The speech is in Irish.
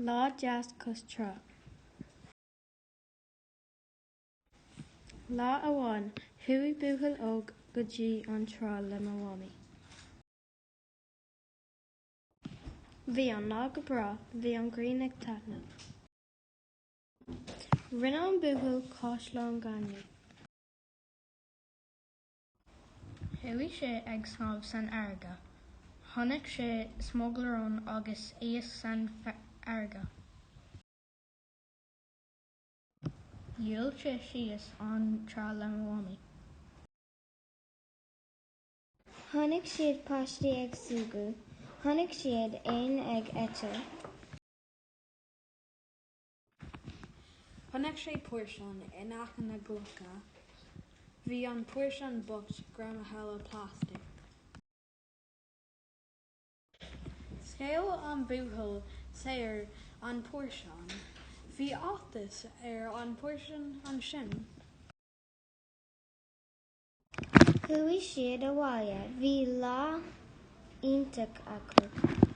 Deas Cois Trá. Lá amháin, thuaidh buachail óg go dtí an trá le mo bhámaí. Bhí an lá go bra, bhí an gcrinn ag taitneamh. Rinne an buachail cáisleán ganniú. Thuaidh sé ag snámh san airge. Chonaic sé smuglarón agus íos san airge. Dhiúltaigh sé síos an trá le mo bhámaí. Tháinig siad páistí ag súgú, tháinig siad aon ag eitill. Chonaic sé póirseán in achan na gluacha. Bhí an póirseán bocht gramaithe plastic. Scéal an buachail saor an póirseán. Bhí átas an póirseán an sin. Chuaigh siad a bhaile, bhí lá iontach acu.